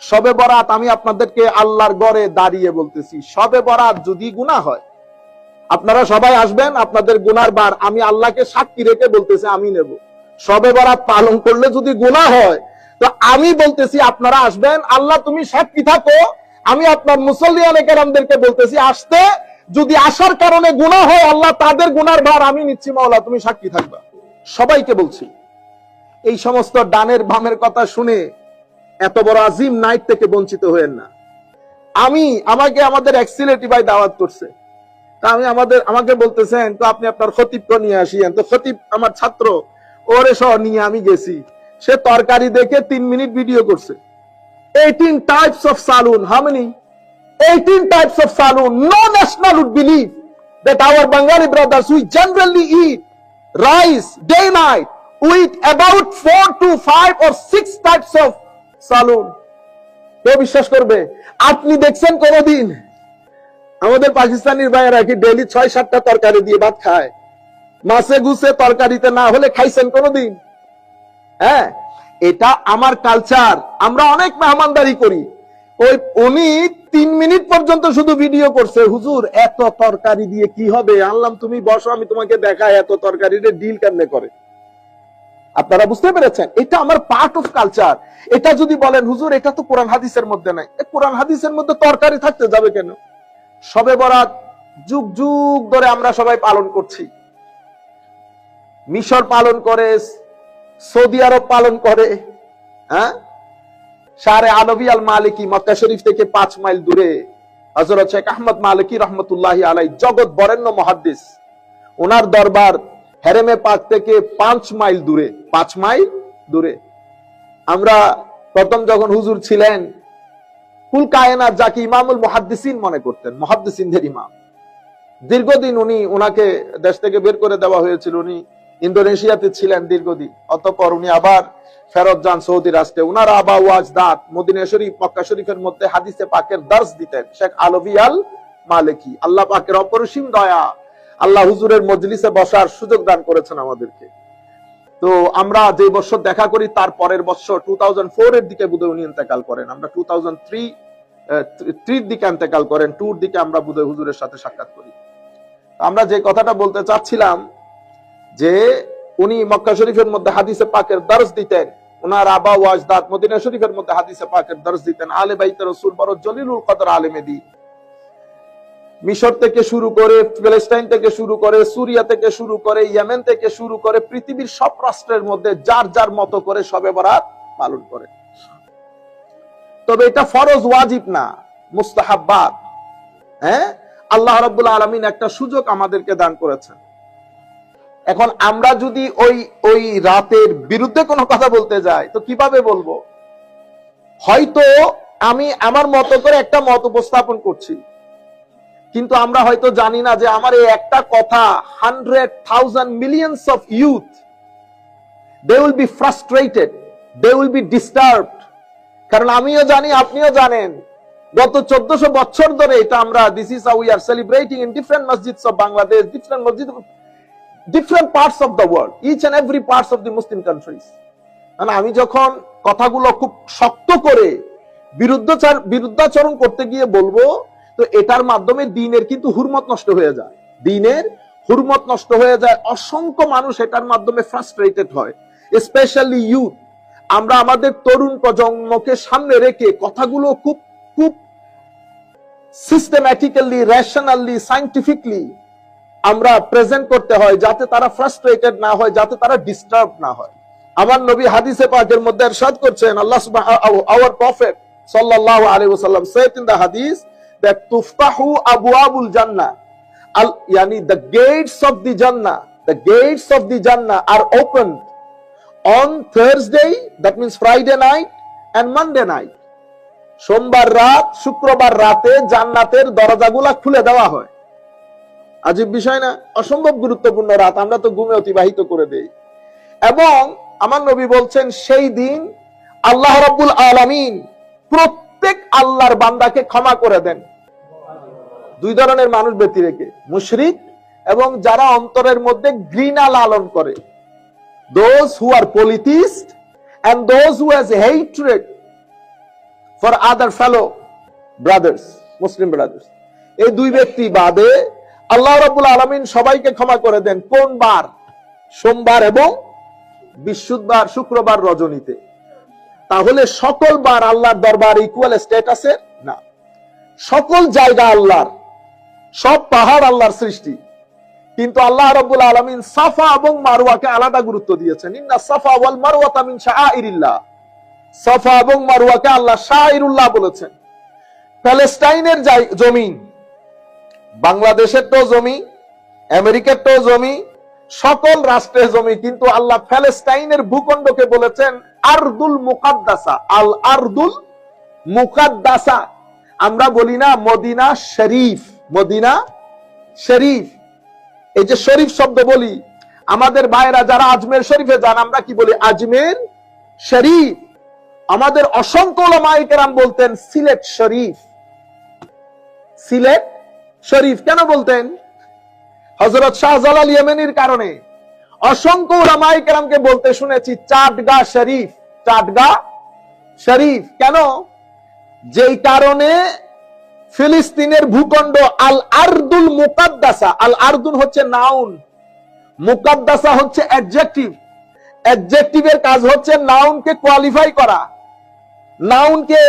শবে বরাত আমি আপনাদেরকে আল্লাহর ঘরে দাঁড়িয়ে বলতেছি, শবে বরাত যদি গুনাহ হয়, আপনারা সবাই আসবেন, আপনাদের গুনার বার আমি আল্লাহকে সাক্ষী রেখে বলতেছি আমি নেব। শবে বরাত পালন করলে যদি গুনাহ হয়, তো আমি বলতেছি আপনারা আসবেন, আল্লাহ তুমি সাক্ষী থাকো, আমি আপনার মুসল্লিয়ানে কেরামদেরকে বলতেছি আসতে, যদি আসার কারণে গুনাহ হয় আল্লাহ তাদের গুনার ভার আমি নিচ্ছি, মাওলা তুমি সাক্ষী থাকবা। সবাইকে বলছি, এই সমস্ত ডানের বামের কথা শুনে এত বড় আজিম নাইট থেকে বঞ্চিত হয়েন না। আমাকে আমাদের এক সিলেটি ভাই দাওয়াত করছে, তা আমাকে বলতেছেন তো আপনি আপনার খতিবকে নিয়ে আসিয়েন, তো খতিব আমার ছাত্র, ওরে সহ নিয়ে আমি গেছি। সে তরকারি দেখে 3 মিনিট ভিডিও করছে। 18 types of saloon. How many? 18 types of saloon. No national would believe that our Bengali brothers, we generally eat rice day night, we eat about 4 to 5 or 6 types of saloon. কেউ বিশ্বাস করবে? আপনি দেখছেন কোনদিন আমাদের পাকিস্তানির ভাইয়েরা কি ডেইলি 6-7টা তরকারি দিয়ে ভাত খায়? মাছে গুছে তরকারিতে না হলে খাইছেন কোনদিন? হ্যাঁ, এটা আমার কালচার। আমরা অনেক মেহমানদারি করি। উনি 3 মিনিট পর্যন্ত শুধু ভিডিও করছে, হুজুর এত তরকারি দিয়ে কি হবে? আনলাম তুমি বসো, আমি তোমাকে দেখাই এত তরকারিতে ডিল কেমনে করে। আপনারা বুঝতে পেরেছেন? এটা আমার পার্ট অফ কালচার। এটা যদি বলেন হুজুর এটা তো কোরআন হাদিসের মধ্যে নাই, কোরআন হাদিসের মধ্যে তরকারি থাকতে যাবে কেন? শবে বরাত যুগ যুগ ধরে আমরা সবাই পালন করছি। মিশর পালন করে, সৌদি আরব পালন করে, হ্যাঁ, শাহরে আলভী আল মালিকি মক্কা শরীফ থেকে 5 মাইল দূরে হযরত শেখ আহমদ মালিকি রহমতুল্লাহি আলাইহি, জগৎ বরেণ্য মুহাদ্দিস, ওনার দরবার হেরেমে পাক থেকে 5 মাইল দূরে। 5 মাইল দূরে। আমরা প্রথম যখন হুজুর ছিলেন, কুল কায়নাত যাকে ইমামুল মুহাদ্দিসিন মনে করতেন, মুহাদ্দিসিনদের ইমাম, দীর্ঘদিন ওনাকে দেশ থেকে বের করে দেওয়া হয়েছিল। উনি ইন্দোনেশিয়াতে ছিলেন দীর্ঘদিন। অতঃপর উনি আবার ফেরত যান সৌদি রাষ্ট্রে। উনার আবা ওয়াজদাত মদিনা শরীফ মক্কা শরীফের মধ্যে হাদিসে পাকের দর্স দিতেন শেখ আলভী আল মালিকি। আল্লাহ পাকের অপরিসীম দয়া, আল্লাহ হুজুরের মজলিসে বসার সুযোগ দান করেছেন আমাদেরকে। তো আমরা যে বছর দেখা করি তার পরের বছর 2004 এর দিকে বোধহয় উনি ইন্তেকাল করেন। আমরা 2003 দিকে ইন্তেকাল করেন, 2 এর দিকে আমরা বোধহয় হুজুরের সাথে সাক্ষাৎ করি। আমরা যে কথাটা বলতে চাচ্ছিলাম যে উনি মক্কা শরীফের মধ্যে হাদিসে পাকের দর্স দিতেন, ওনার আবা ও আজদাদ মদিনা শরীফের মধ্যে হাদিসে পাকের দর্স দিতেন। আলে বাইতে রাসূল বড় জলিলুল কদর আলেমে দ্বীন। মিশর থেকে শুরু করে, প্যালেস্টাইন থেকে শুরু করে, সুরিয়া থেকে শুরু করে, ইয়েমেন থেকে শুরু করে, পৃথিবীর সব রাষ্ট্রের মধ্যে যার যার মতো করে শবে বরাত পালন করে। তবে এটা ফরজ, ওয়াজিব না, মুস্তাহাব্বাত। হ্যাঁ, আল্লাহ রাব্বুল আলামিন একটা সুযোগ আমাদেরকে দান করেছেন। এখন আমরা যদি ওই রাতের বিরুদ্ধে কোনো কথা বলতে যাই তো কিভাবে বলবো? হয়তো আমি আমার মতো করে একটা মত উপস্থাপন করছি, কিন্তু আমরা হয়তো জানি না যে আমার এই একটা কথা 100,000 millions of youth, they will be frustrated, they will be disturbed। কারণ আমিও জানি, আপনিও জানেন, গত 1400 বছর ধরে এটা আমরা, this is how we are celebrating in different masjids of Bangladesh, different masjids, different parts of the world, each and every parts of the Muslim countries। মানে আমি যখন কথাগুলো খুব শক্ত করে বিরুদ্ধাচরণ করতে গিয়ে বলবো, তো এটার মাধ্যমে দ্বীনের কিন্তু হুরমত নষ্ট হয়ে যায়, দ্বীনের হুরমত নষ্ট হয়ে যায়। অসংখ্য মানুষ এটার মাধ্যমে ফ্রাস্ট্রেটেড হয়, স্পেশালি ইউথ। আমরা আমাদের তরুণ প্রজন্মকে সামনে রেখে কথাগুলো খুব খুব সিস্টেম্যাটিক্যালি, রেশনালি, সায়েন্টিফিকলি আমরা প্রেজেন্ট করতে হয়, যাতে তারা ফ্রাস্ট্রেটেড না হয়, যাতে তারা ডিস্টার্ব না হয়। আমার নবী হাদিসে পাকের মধ্যে ইরশাদ করছেন, আল্লাহ সুবহানাহু, our prophet sallallahu alaihi wasallam said in the hadith that tuftahu abwabul jannah, yani the gates of the jannah are opened on Thursday, that means Friday night and Monday night। সোমবার রাত, শুক্রবার রাতে জান্নাতের দরজাগুলা খুলে দেওয়া হয়। আজীব বিষয় না? অসম্ভব গুরুত্বপূর্ণ রাত, আমরা তো ঘুমে অতিবাহিত করে দেই। এবং আমার নবী বলছেন সেই দিন আল্লাহ রাব্বুল আলামিন প্রত্যেক আল্লাহর বান্দাকে ক্ষমা করে দেন। 2 ধরনের মানুষ ব্যতি রেখে, মুশরিক এবং যারা অন্তরের মধ্যে ঘৃণা লালন করে, those who are polytheists and those who has hatred for other fellow brothers, Muslim brothers. এই দুই ব্যক্তি বাদে আল্লাহ রাব্বুল আলামিন সবাইকে ক্ষমা করে দেন কোন বার? সোমবার এবং বৃহস্পতিবার, শুক্রবার রজনীতে। তাহলে সকল বার আল্লাহর দরবার ইকুয়াল স্ট্যাটাসের না। সকল জায়গা আল্লাহর, সব পাহাড় আল্লাহর সৃষ্টি, কিন্তু আল্লাহ রাব্বুল আলামিন সাফা এবং মারওয়াকে আলাদা গুরুত্ব দিয়েছেন। ইন্না সাফা ওয়াল মারওয়াতা মিন শাআইরিল্লাহ। সাফা এবং মারওয়াকে আল্লাহ শাআইরুল্লাহ বলেছেন। প্যালেস্টাইনের জমিন, বাংলাদেশের তো জমি, আমেরিকার তো জমি, সকল রাষ্ট্রের জমি, কিন্তু আল্লাহ প্যালেস্টাইনের ভূখণ্ডকে বলেছেন আরদুল মুকাদ্দাসা। আল আরদুল মুকাদ্দাসা। আমরা বলি না মদিনা শরীফ, মদিনা শরীফ। এই যে শরীফ শব্দ বলি, আমাদের ভাইরা যারা আজমের শরীফে যান, আমরা কি বলি? আজমের শরীফ। আমাদের অসংখ্য উলামায়ে কেরাম বলতেন সিলেট শরীফ, সিলেট শরীফ। কেন বলতেন? হযরত শাহজালাল ইয়েমেনির কারণে। অসংখ্য উলামায়ে কেরামকে বলতে শুনেছি চাটগা শরীফ, চাটগা শরীফ। কেন? যেই কারণে ফিলিস্তিনের ভূখণ্ড আল আরদুল মুকাদ্দাসা। আল আরদুল হচ্ছে নাউন, মুকাদ্দাসা হচ্ছে অ্যাডজেক্টিভ। অ্যাডজেক্টিভের কাজ হচ্ছে নাউনকে কোয়ালিফাই করা, নাউনকে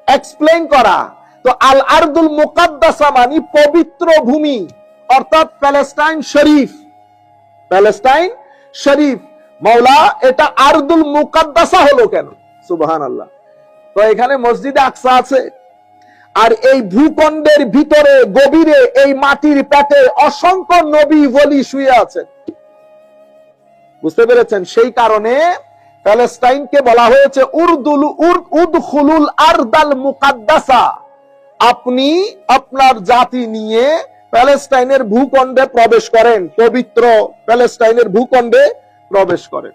এক্সপ্লেইন করা। তো আল আরদুল মুকাদ্দাসা মানে পবিত্র ভূমি, অর্থাৎ প্যালেস্টাইন শরীফ। প্যালেস্টাইন শরীফ। মাওলা এটা আরদুল মুকাদ্দাসা হলো কেন? সুবহানাল্লাহ। তো এখানে মসজিদে আকসা আছে, আর এই ভূখণ্ডের ভিতরে গভীরে এই মাটির পেটে অসংখ্য নবী ওলি শুয়ে আছেন। বুঝতে পেরেছেন? সেই কারণে প্যালেস্টাইনকে বলা হয়েছে উদখুলুল আরদাল মুকাদ্দাসা। আপনি আপনার জাতি নিয়ে প্যালেস্টাইনের ভূখণ্ডে প্রবেশ করেন, পবিত্র প্যালেস্টাইনের ভূখণ্ডে প্রবেশ করেন।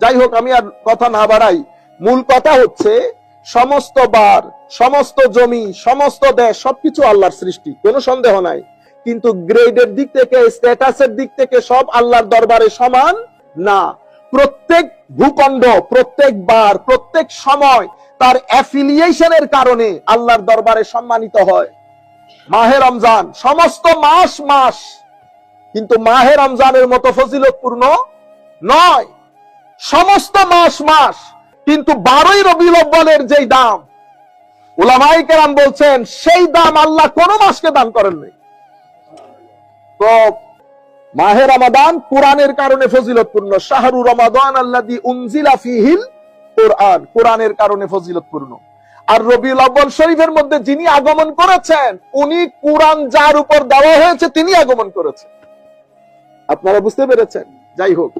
যাই হোক, আমি আর কথা না বাড়াই, মূল কথা হচ্ছে সমস্ত বার, সমস্ত জমি, সমস্ত দেশ, সবকিছু আল্লাহর সৃষ্টি, কোনো সন্দেহ নাই। কিন্তু গ্রেডের দিক থেকে, স্ট্যাটাসের দিক থেকে সব আল্লাহর দরবারে সমান না। প্রত্যেক ভূখণ্ড, প্রত্যেক বার, প্রত্যেক সময় তার অ্যাফিলিয়েশনের কারণে আল্লাহর দরবারে সম্মানিত হয়। মাহে রমজান সমস্ত মাস, কিন্তু মাহে রমজানের মতো ফজিলতপূর্ণ নয়। সমস্ত মাস, কিন্তু 12ই রবিউল আউয়ালের যেই দাম, উলামায়ে কেরাম বলছেন সেই দাম আল্লাহ কোন মাসকে দান করেন নাই। তো মাহে রমাদান কোরআনের কারণে ফজিলতপূর্ণ। শাহরু রমাদান আল্লাযী উনজিলা ফীহিল কোরআন, কোরআনের কারণে ফজিলতপূর্ণ। আর রবিউল আউয়াল শরীফের মধ্যে যিনি আগমন করেছেন, উনি কোরআন যার উপর দেওয়া হয়েছে তিনি আগমন করেছেন। আপনারা বুঝতে পেরেছেন? যাই হোক,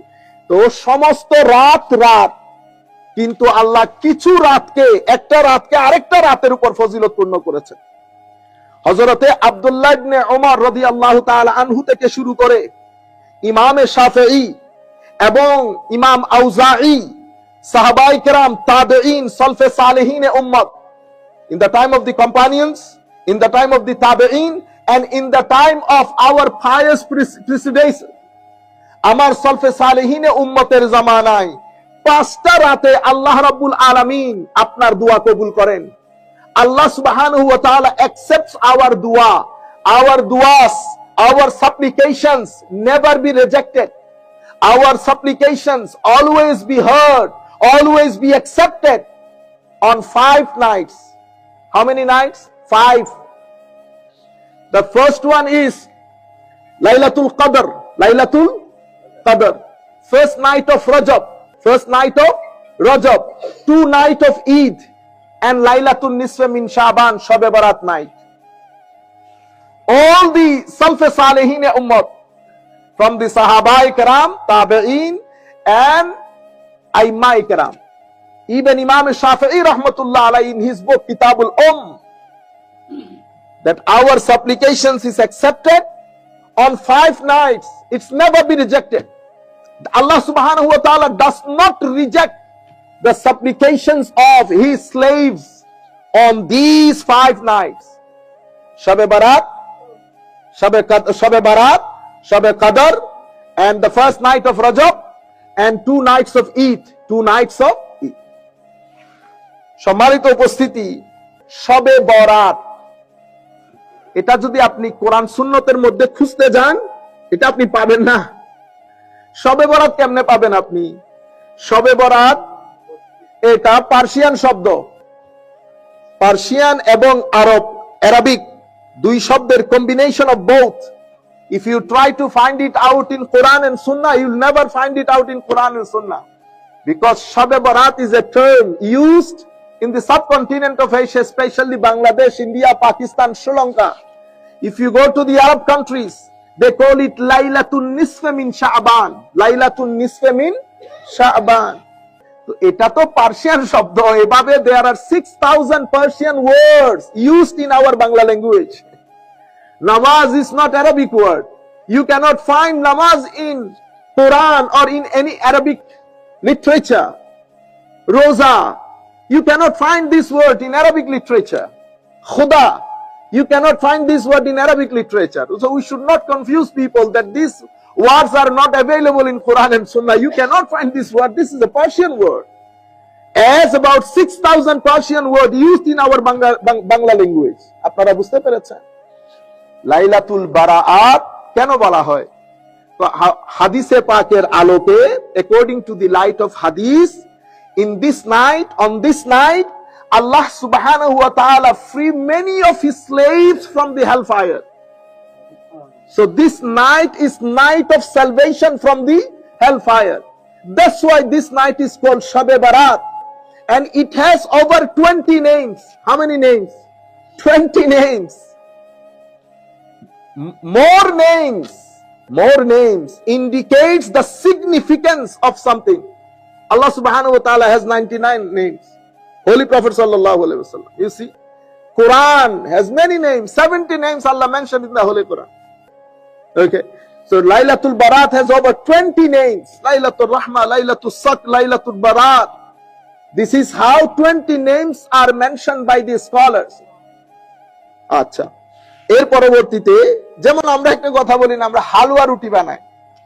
তো সমস্ত রাত, কিন্তু আল্লাহ কিছু রাতকে, একটা রাতকে আরেকটা রাতের উপর ফজিলতপূর্ণ করেছেন। হযরতে আব্দুল্লাহ ইবনে ওমর রাদিয়াল্লাহু তাআলা আনহু থেকে শুরু করে ইমামে শাফিঈ এবং ইমাম আউজাঈ, সাহাবায়ে কেরাম, তাবেঈন, সালফে সালেহিন উম্মত, in the time of the companions, in the time of the tabe'in, and in the time of our pious predecessors, আমার সালফে সালেহিন উম্মতের জামানায় 5টা রাতে আল্লাহ রাব্বুল আলামিন আপনার দোয়া কবুল করেন। Allah subhanahu wa ta'ala accepts our dua. Our duas, our supplications never be rejected. Our supplications always be heard, always be accepted on 5 nights. How many nights? 5. The first one is Laylatul Qadr. Laylatul Qadr. First night of Rajab. First night of Rajab. 2 night of Eid. And Laylatul Nisfa min Shaban, Shab-e Barat night. All the Salaf Salihin Ummah, from the Sahabai Karam, Tabi'in, and Aimai Karam. Even Imam Shafi'i Rahmatullah Alayhi in his book Kitabul that our supplications is accepted on 5 nights. It's never been rejected. Allah subhanahu wa ta'ala does not reject the supplications of his slaves on these 5 nights. Shab-e Barat, Shab-e Qadr, and the first night of Rajab, and 2 nights of Eid. 2 nights of Eid. সম্মানিত উপস্থিতি, শবে বরাত, এটা যদি আপনি কোরআন সুন্নতের মধ্যে খুঁজতে যান, এটা আপনি পাবেন না। শবে বরাত কেমনে পাবেন আপনি? শবে বরাত এটা পার্সিয়ান শব্দ, পার্সিয়ান এবং আরবিক দুই শব্দের combination of both. If you try to find it out in Quran and Sunnah, you'll never find it out in Quran and Sunnah. Because Shab-e Barat is a term used in the subcontinent of Asia, especially Bangladesh, India, Pakistan, Sri Lanka. If you go to the Arab countries, they call it Laylatul Nisfa min Sha'ban. Laylatul Nisfa min Sha'ban. So, এটা তো Persian শব্দ। এভাবে there are 6,000 Persian words used in our Bangla language. Namaz is not Arabic word. You cannot find namaz in Quran or in any Arabic literature. Roza, you cannot find this word in Arabic literature. Khuda, you cannot find this word in Arabic literature. So we should not confuse people that these words are not available in Quran and Sunnah. You cannot find this word. This is a Persian word. As about 6,000 Persian words used in our Bangla language. আপনারা বুঝতে পেরেছেন? লাইলাতুল বারাআত কেন বলা হয়? তো হাদিসে পাকের আলোকে, according to the light of hadith, in this night, on this night, Allah subhanahu wa ta'ala free many of his slaves from the hellfire. So this night is night of salvation from the hellfire. That's why this night is called Shab-e Barat. And it has over 20 names. How many names? 20 names. More names indicates the significance of something. Allah subhanahu wa ta'ala has 99 names. Holy Prophet sallallahu alaihi wasallam, you see, Quran has many names. 70 names Allah mentioned in the Holy Quran. Okay, so Laylatul Barat has over 20 names. Laylatul Rahma, Laylatul Sak, Laylatul Barat. This is how 20 names are mentioned by the scholars. আচ্ছা, এর পরবর্তীতে যেমন আমরা একটা কথা বলি না, আমরা হালুয়া রুটি বানাই,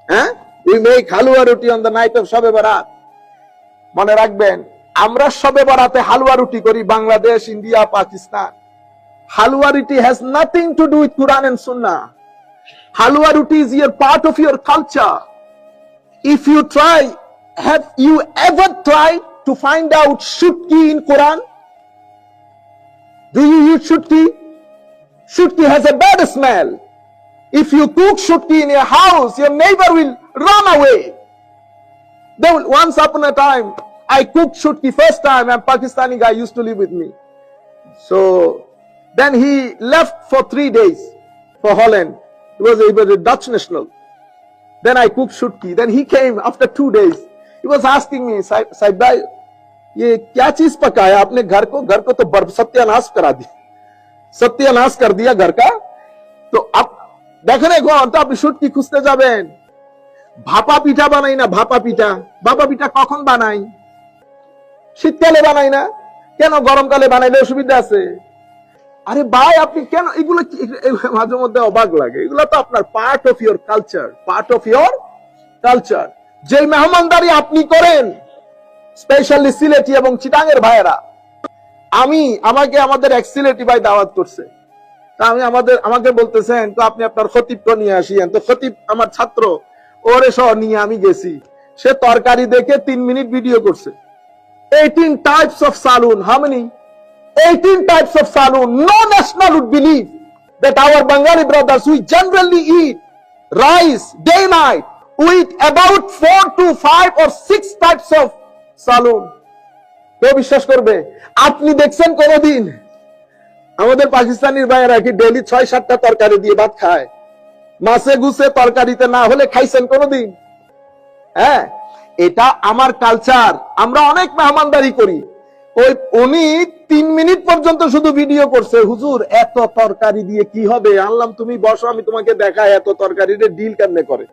হ্যাঁ, we make হালুয়া রুটি on the night of Shab-e Barat. মনে রাখবেন, আমরা শবে বরাতে হালুয়া রুটি করি, বাংলাদেশ, ইন্ডিয়া, পাকিস্তান। হালুয়া রুটি has nothing to do with Quran and Sunnah. Halwa roti is your part of your culture. If you try, have you ever tried to find out shutki in Quran? Do you use shutki? Shutki has a bad smell. If you cook shutki in your house, your neighbor will run away. Once upon a time, I cooked shutki first time, and Pakistani guy used to live with me. So then he left for 3 days for Holland. He was a Dutch national. Then I cooked shutki. Then he came after 2 days. He was asking me, Sahib bhai, ये क्या चीज पकाया आपने? घर को तो सत्यानाश करा दिया, सत्यानाश कर दिया घर का। तो अब দেখেন এখন তো আপনি শুটকি খুঁজতে যাবেন, ভাপা পিঠা বানাই না, ভাপা পিঠা কখন বানাই? শীতকালে বানাই না, কেন গরমকালে বানাইলে অসুবিধা আছে? আরে ভাই, আপনি কেন এগুলো, মাঝে মধ্যে অবাক লাগে, এগুলো তো আপনার part of your culture, part of your culture. যে মেহমানদারি আপনি করেন, স্পেশালি সিলেটি এবং চিটাঙের ভাইয়েরা, আমাকে আমাদের এক সিলেটি ভাই দাওয়াত করছে, তা আমাকে বলতেছেন তো আপনি আপনার খতিবকে নিয়ে আসিয়েন। তো খতিব আমার ছাত্র, ওরে সহ নিয়ে আমি গেছি। সে তরকারি দেখে 3 মিনিট ভিডিও করছে। 18 types of saloon. How many? 18 types of saloon. No national would believe that our Bengali brothers, we generally eat rice day night, we eat about 4 to 5 or 6 types of saloon. কেউ বিশ্বাস করবে? আপনি দেখছেন কোনদিন আমাদের পাকিস্তানির ভাইয়েরা কি ডেইলি 6-7টা তরকারি দিয়ে ভাত খায়? মাছে গুছে তরকারিতে না হলে খাইছেন কোনদিন? হ্যাঁ, এটা আমার কালচার। আমরা অনেক মেহমানদারি করি। উনি 3 মিনিট পর্যন্ত শুধু ভিডিও করছে, হুজুর এত তরকারি দিয়ে কি হবে? আনলাম, তুমি বসো, আমি তোমাকে দেখাই এত তরকারির ডিল কেমনে করে।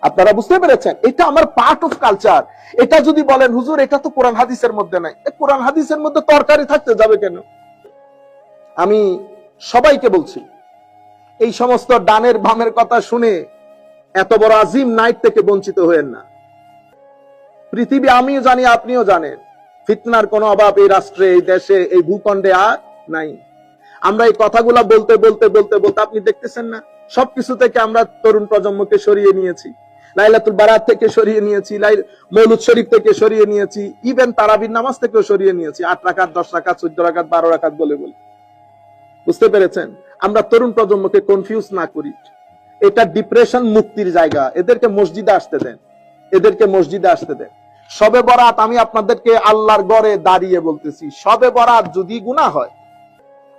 আপনারা বুঝতে পেরেছেন? এটা আমার পার্ট অফ কালচার। এটা যদি বলেন হুজুর এটা তো কোরআন হাদিসের মধ্যে নাই, কোরআন হাদিসের মধ্যে তরকারি থাকতে যাবে কেন? আমি সবাইকে বলছি, এই সমস্ত ডানের বামের কথা শুনে এত বড় আজিম নাইট থেকে বঞ্চিত হয়েন না। পৃথিবী, আমিও জানি, আপনিও জানেন, ফিতনার কোনো অভাব এই রাষ্ট্রে, এই দেশে, এই ভূখণ্ডে আর নাই। আমরা এই কথাগুলা বলতে বলতে বলতে বলতে আপনি দেখতেছেন না, সবকিছু থেকে আমরা তরুণ প্রজন্মকে সরিয়ে নিয়েছি। লাইলাতুল বারাত থেকে সরিয়ে নিয়েছি, মৌলুদ শরীফ থেকে সরিয়ে নিয়েছি, ইভেন তারাবির নামাজ থেকেও সরিয়ে নিয়েছি। 8 রাকাত, 10 রাকাত, 14 রাকাত, 12 রাকাত বলে বলে। বুঝতে পেরেছেন? আমরা তরুণ প্রজন্মকে কনফিউজ না করি। এটা ডিপ্রেশন মুক্তির জায়গা। এদেরকে মসজিদে আসতে দেন, এদেরকে মসজিদে আসতে দেন। শবে বরাত আমি আপনাদেরকে আল্লাহর ঘরে দাঁড়িয়ে বলতেছি, শবে বরাত যদি গুনাহ হয়,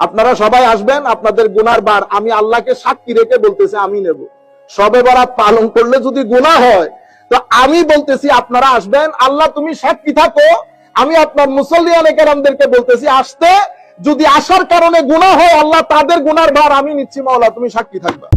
আপনারা সবাই আসবেন, আপনাদের গুনার বার আমি আল্লাহকে সাক্ষী রেখে বলতেছি আমি নেব। শবে বরাত পালন করলে যদি গুনাহ হয়, তো আমি বলতেছি আপনারা আসবেন, আল্লাহ তুমি সাক্ষী থাকো। আমি আপনার মুসল্লিয়ানে কেরামদেরকে বলতেছি আসতে, যদি আসার কারণে গুনাহ হয়, আল্লাহ তাদের গুনার ভার আমি নিচ্ছি, মাওলা তুমি সাক্ষী থাকবা।